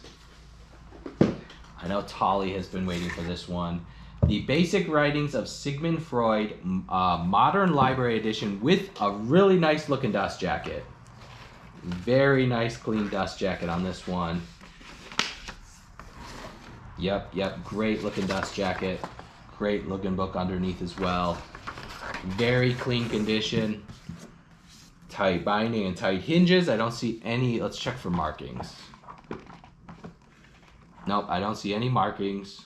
I know Tolly has been waiting for this one. The Basic Writings of Sigmund Freud, Modern Library Edition with a really nice looking dust jacket. Very nice clean dust jacket on this one. Yep, great looking dust jacket. Great looking book underneath as well. Very clean condition. Tight binding and tight hinges. I don't see any, let's check for markings. Nope, I don't see any markings.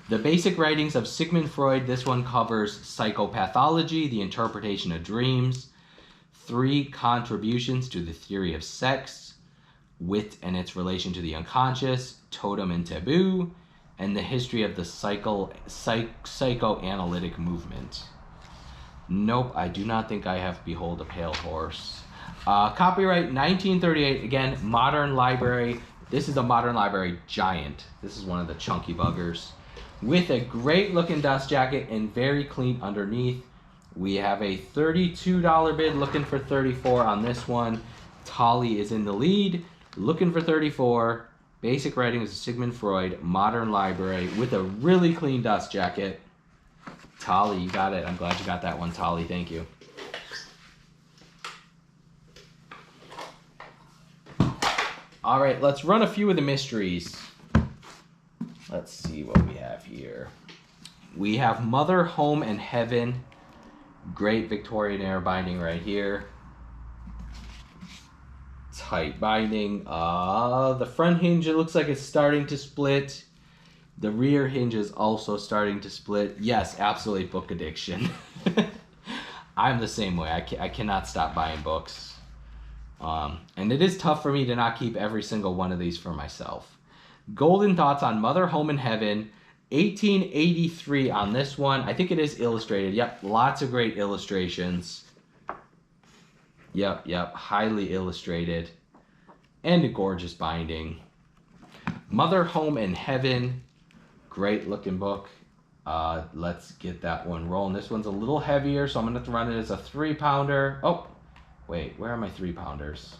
The Basic Writings of Sigmund Freud. This one covers psychopathology, the interpretation of dreams, 3 contributions to the theory of sex, wit and its relation to the unconscious, totem and taboo, and the history of the psychoanalytic movement. Nope, I do not think I have Behold a Pale Horse. Copyright 1938. Again, Modern Library. This is a Modern Library giant. This is one of the chunky buggers. With a great looking dust jacket and very clean underneath. We have a $32 bid, looking for 34 on this one. Tolly is in the lead, looking for 34. Basic Writings of Sigmund Freud, Modern Library, with a really clean dust jacket. Tolly, you got it. I'm glad you got that one, Tolly. Thank you. All right, let's run a few of the mysteries. Let's see what we have here. We have Mother, Home, and Heaven. Great Victorian era binding right here. Tight binding. The front hinge, it looks like it's starting to split. The rear hinge is also starting to split. Yes, absolutely book addiction. I'm the same way. I cannot stop buying books. And it is tough for me to not keep every single one of these for myself. Golden Thoughts on Mother, Home, and Heaven. 1883 on this one. I think it is illustrated. Yep, lots of great illustrations. Yep, highly illustrated. And a gorgeous binding. Mother, Home, and Heaven. Great looking book. Let's get that one rolling. This one's a little heavier, so I'm going to have to run it as a 3-pounder. Oh, wait, where are my 3-pounders?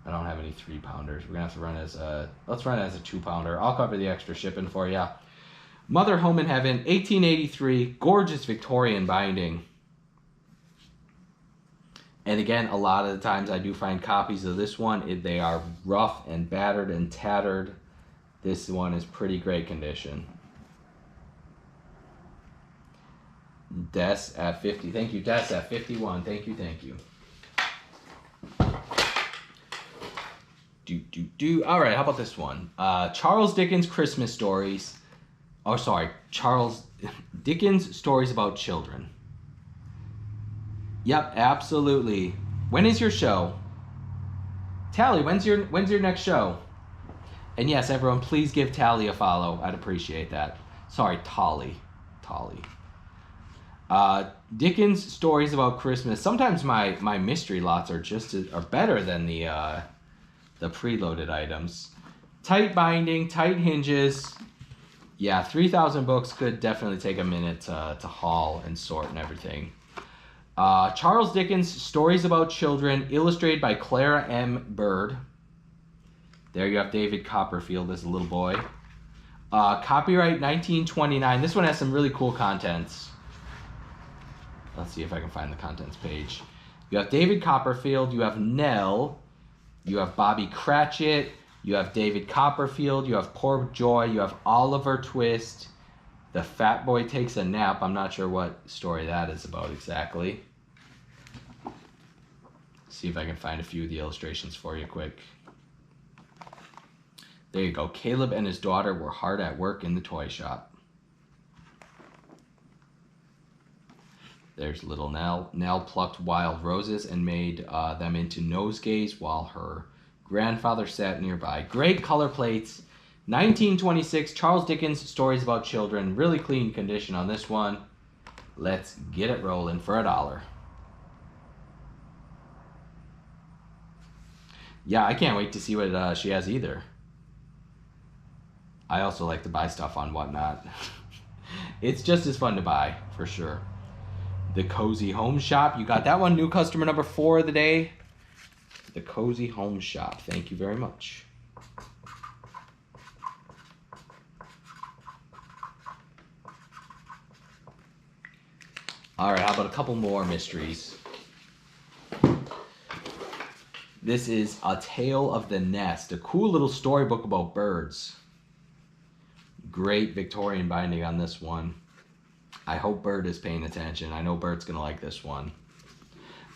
I don't have any 3-pounders. We're going to have to run it as a... Let's run it as a 2-pounder. I'll cover the extra shipping for you. Mother, Home, and Heaven, 1883. Gorgeous Victorian binding. And again, a lot of the times I do find copies of this one. They are rough and battered and tattered. This one is pretty great condition. Des at 50. Thank you, Des at 51. Thank you. All right, how about this one? Charles Dickens Christmas Stories. Oh, sorry. Charles Dickens Stories About Children. Yep, absolutely. When is your show? Tally, when's your next show? And yes, everyone, please give Tally a follow. I'd appreciate that. Sorry, Tolly. Dickens Stories About Christmas. Sometimes my mystery lots are better than the preloaded items. Tight binding, tight hinges. Yeah, 3,000 books could definitely take a minute to haul and sort and everything. Charles Dickens Stories About Children, illustrated by Clara M. Bird. There you have David Copperfield as a little boy. Copyright 1929. This one has some really cool contents. Let's see if I can find the contents page. You have David Copperfield, you have Nell, you have Bobby Cratchit, you have David Copperfield, you have Poor Joy, you have Oliver Twist, The Fat Boy Takes a Nap. I'm not sure what story that is about exactly. See if I can find a few of the illustrations for you quick. There you go. Caleb and his daughter were hard at work in the toy shop. There's little Nell. Nell plucked wild roses and made them into nosegays while her grandfather sat nearby. Great color plates. 1926, Charles Dickens Stories About Children. Really clean condition on this one. Let's get it rolling for $1. Yeah, I can't wait to see what she has either. I also like to buy stuff on Whatnot. It's just as fun to buy, for sure. The Cozy Home Shop. You got that one. New customer number 4 of the day. The Cozy Home Shop. Thank you very much. All right, how about a couple more mysteries? This is A Tale of the Nest, a cool little storybook about birds. Great Victorian binding on this one. I hope Bert is paying attention. I know Bert's going to like this one.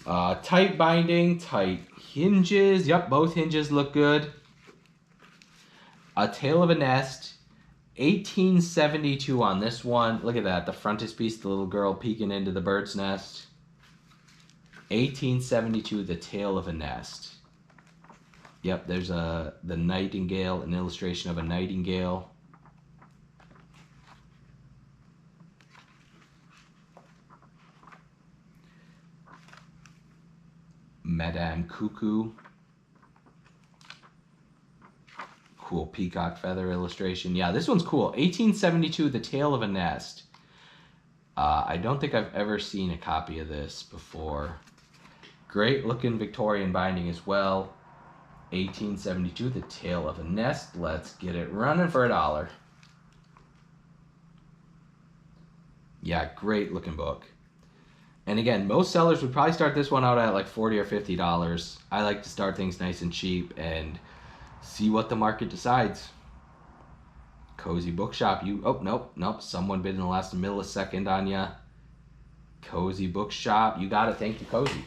Tight binding, tight hinges. Yep, both hinges look good. A Tale of a Nest. 1872 on this one. Look at that. The frontispiece, the little girl peeking into the bird's nest. 1872, The Tale of a Nest. Yep, there's the nightingale, an illustration of a nightingale. Madame Cuckoo. Cool peacock feather illustration. Yeah, this one's cool. 1872, The Tale of a Nest. I don't think I've ever seen a copy of this before. Great looking Victorian binding as well. 1872, The Tale of a Nest. Let's get it running for $1. Yeah, great looking book. And again, most sellers would probably start this one out at like $40 or $50. I like to start things nice and cheap, and See what the market decides. Cozy Bookshop. Oh, nope. Someone bid in the last millisecond on ya. Cozy Bookshop. You got it. Thank you, Cozy.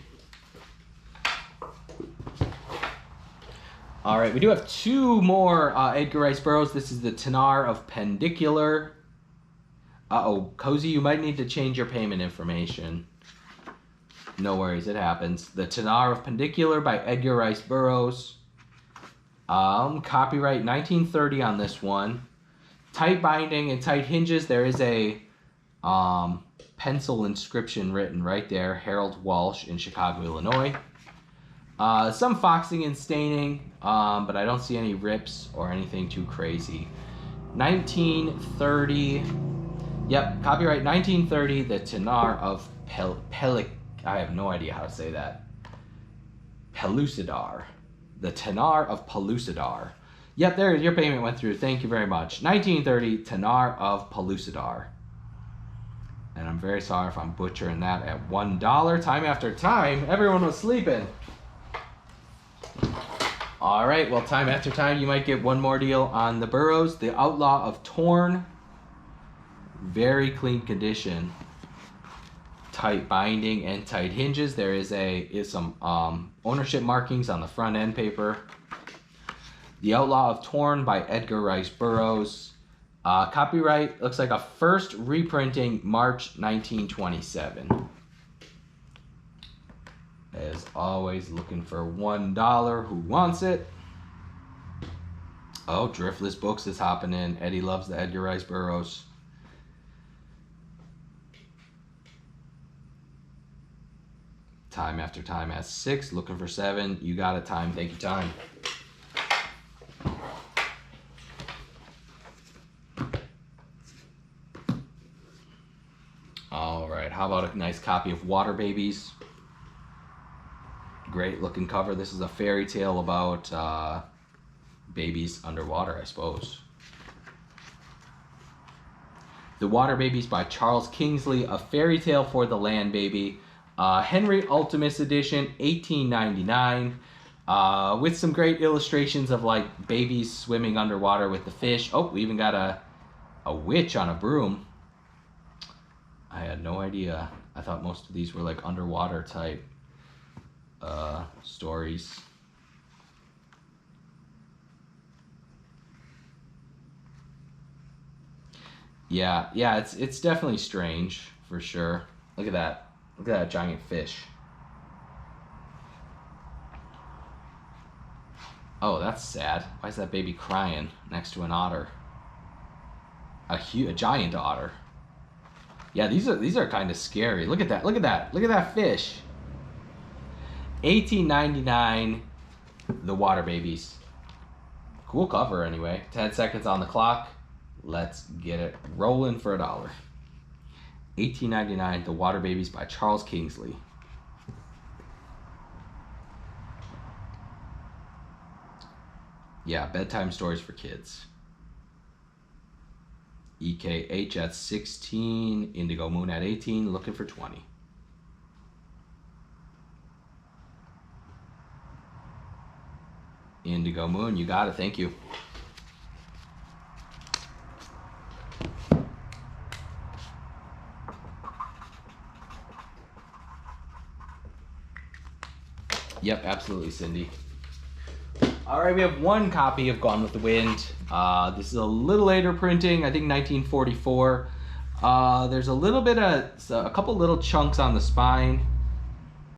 All right, we do have two more Edgar Rice Burroughs. This is the Tanar of Pendicular. Uh-oh, Cozy, you might need to change your payment information. No worries, it happens. The Tanar of Pendicular by Edgar Rice Burroughs. Copyright 1930 on this one. Tight binding and tight hinges. There is a pencil inscription written right there. Harold Walsh in Chicago, Illinois. Some foxing and staining, but I don't see any rips or anything too crazy. 1930. Yep, copyright 1930. The Tanar of I have no idea how to say that. Pellucidar. The Tanar of Pellucidar. Yep, there, your payment went through. Thank you very much. 1930, Tanar of Pellucidar. And I'm very sorry if I'm butchering that at $1. Time after time, everyone was sleeping. All right, well, time after time, you might get one more deal on the Burroughs. The Outlaw of Torn. Very clean condition. Tight binding and tight hinges. There is some ownership markings on the front end paper. The Outlaw of Torn by Edgar Rice Burroughs. Copyright looks like a first reprinting March 1927. As always, looking for $1. Who wants it? Oh, Driftless Books is hopping in. Eddie loves the Edgar Rice Burroughs. Time after time at 6, looking for 7. You got it, Time. Thank you, Time. All right, how about a nice copy of Water Babies? Great looking cover. This is a fairy tale about babies underwater, I suppose. The Water Babies by Charles Kingsley, a fairy tale for the land baby. Henry Ultimus edition, 1899, with some great illustrations of like babies swimming underwater with the fish. Oh, we even got a witch on a broom. I had no idea. I thought most of these were like underwater type stories. Yeah, it's definitely strange for sure. Look at that. Look at that giant fish. Oh, that's sad. Why is that baby crying next to an otter? A giant otter. Yeah, these are kind of scary. Look at that. Look at that. Look at that fish. 1899, The Water Babies. Cool cover anyway. 10 seconds on the clock. Let's get it rolling for $1. 1899, The Water Babies by Charles Kingsley. Yeah, bedtime stories for kids. EKH at 16, Indigo Moon at 18, looking for 20. Indigo Moon, you got it, thank you. Yep, absolutely, Cindy. All right, we have one copy of Gone with the Wind. This is a little later printing, I think 1944. There's a little bit of, a couple little chunks on the spine.